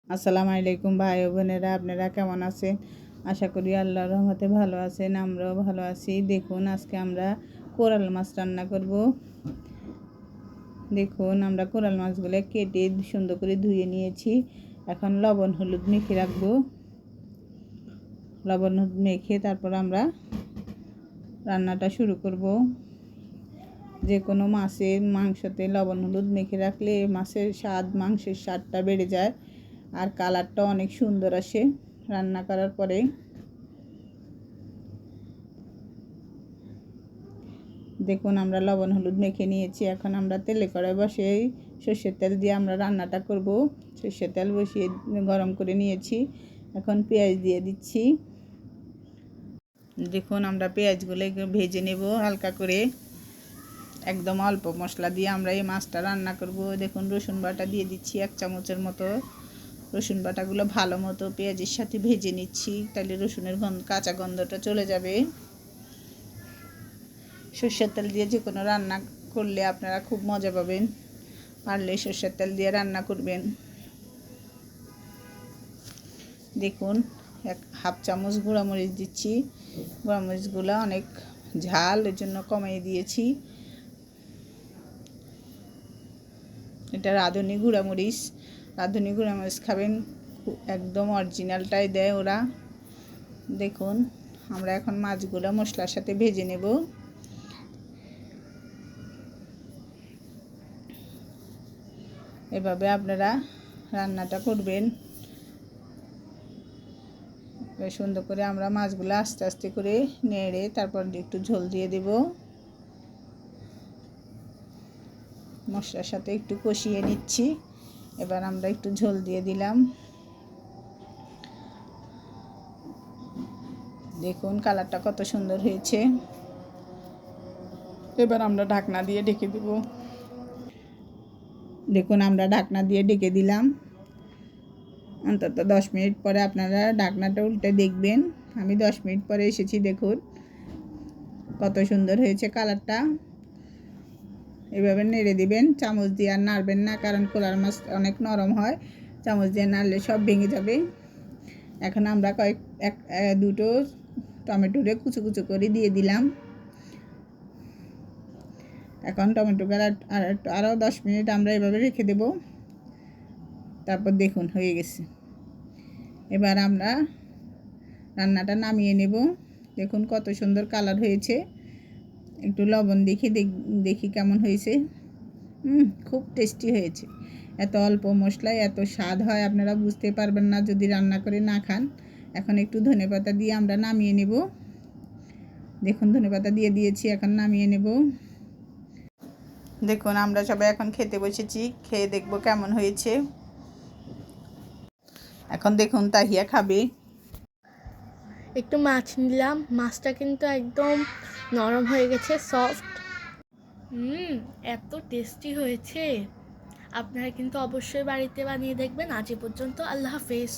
আসসালামু আলাইকুম ভাই ও বোনেরা, আপনারা কেমন আছেন? আশা করি আল্লাহর রহমতে ভালো আছেন, আমরাও ভালো আছি। দেখুন, আজকে আমরা কোরাল মাছ রান্না করব। দেখুন, আমরা কোরাল মাছগুলো কেটে সুন্দর করে ধুয়ে নিয়েছি। এখন লবণ হলুদ মেখে রাখবো। লবণ হলুদ মেখে তারপর আমরা রান্নাটা শুরু করব। যে কোনো মাছের মাংসতে লবণ হলুদ মেখে রাখলে মাছের স্বাদ, মাংসের স্বাদটা বেড়ে যায় আর কালারটা অনেক সুন্দর আসে রান্না করার পরে। দেখুন, আমরা লবণ হলুদ মেখে নিয়েছি। এখন আমরা তেলে কড়াই বসিয়ে সর্ষের তেল দিয়ে আমরা রান্নাটা করব। সর্ষের তেল বসিয়ে গরম করে নিয়েছি। এখন পেঁয়াজ দিয়ে দিচ্ছি। দেখুন, আমরা পেঁয়াজগুলো ভেজে নেব হালকা করে। একদম অল্প মশলা দিয়ে আমরা এই মাছটা রান্না করব। দেখুন, রসুন বাটা দিয়ে দিচ্ছি 1 চামচের মতো। রসুন বাটাগুলো ভালো মতো পেঁয়াজের সাথে ভেজে নিচ্ছি, তাহলে রসুনের কাঁচা গন্ধটা চলে যাবে। সর্ষের তেল দিয়ে যে কোনো রান্না করলে আপনারা খুব মজা পাবেন। পারলে সর্ষের তেল দিয়ে রান্না করবেন। দেখুন, 1/2 চামচ গুঁড়ামরিচ দিচ্ছি। গুঁড়ামরিচগুলো অনেক ঝাল, এর জন্য কমিয়ে দিয়েছি। এটা রাঁধুনি গুঁড়ামরিচ। রাঁধুনি গুঁড়ামরিচ খাবেন, একদম অরিজিনালটাই দেয় ওরা। দেখুন, আমরা এখন মাছগুলো মশলার সাথে ভেজে নেব। এভাবে আপনারা রান্নাটা করবেন। সুন্দর করে আমরা মাছগুলো আস্তে আস্তে করে নেড়ে তারপর একটু ঝোল দিয়ে দেব। মশলার সাথে একটু কষিয়ে নিচ্ছি। এবার আমরা একটু ঝোল দিয়ে দিলাম। দেখুন, কালারটা কত সুন্দর হয়েছে। এবার আমরা ঢাকনা দিয়ে ঢেকে দেব। দেখুন, আমরা ঢাকনা দিয়ে ঢেকে দিলাম। অন্তত 10 মিনিট পরে আপনারা ঢাকনাটা উল্টে দেখবেন। আমি 10 মিনিট পরে এসেছি। দেখুন কত সুন্দর হয়েছে কালারটা। এভাবে নেড়ে দিবেন, চামচ দিয়ে আর নাড়বেন না, কারণ কোরাল মাছ অনেক নরম হয়। চামচ দিয়ে নাড়লে সব ভেঙে যাবে। এখন আমরা দুটো টমেটোরে কুচো কুচো করে দিয়ে দিলাম। এখন টমেটোকে আরও 10 মিনিট আমরা এভাবে রেখে দেব। তারপর দেখুন হয়ে গেছে। এবার আমরা রান্নাটা নামিয়ে নেব। দেখুন কত সুন্দর কালার হয়েছে। একটু লবণ দেখি কেমন হয়েছে। খুব টেস্টি হয়েছে। এত অল্প মশলায় এত স্বাদ হয়, আপনারা বুঝতে পারবেন না যদি রান্না করে না খান। এখন একটু ধনেপাতা দিয়ে আমরা নামিয়ে নেব। দেখুন, ধনেপাতা দিয়ে দিয়েছি, এখন নামিয়ে নেব। দেখুন, আমরা সবাই এখন খেতে বসেছি। খেয়ে দেখব কেমন হয়েছে। এখন দেখুন, তাহিয়া খাবে। একটু মাছ নিলাম, মাছটা কিন্তু একদম নরম হয়ে গেছে, সফট। এত টেস্টি হয়েছে। আপনারা কিন্তু অবশ্যই বাড়িতে বানিয়ে দেখবেন। আজ এ পর্যন্ত, আল্লাহ হাফেজ।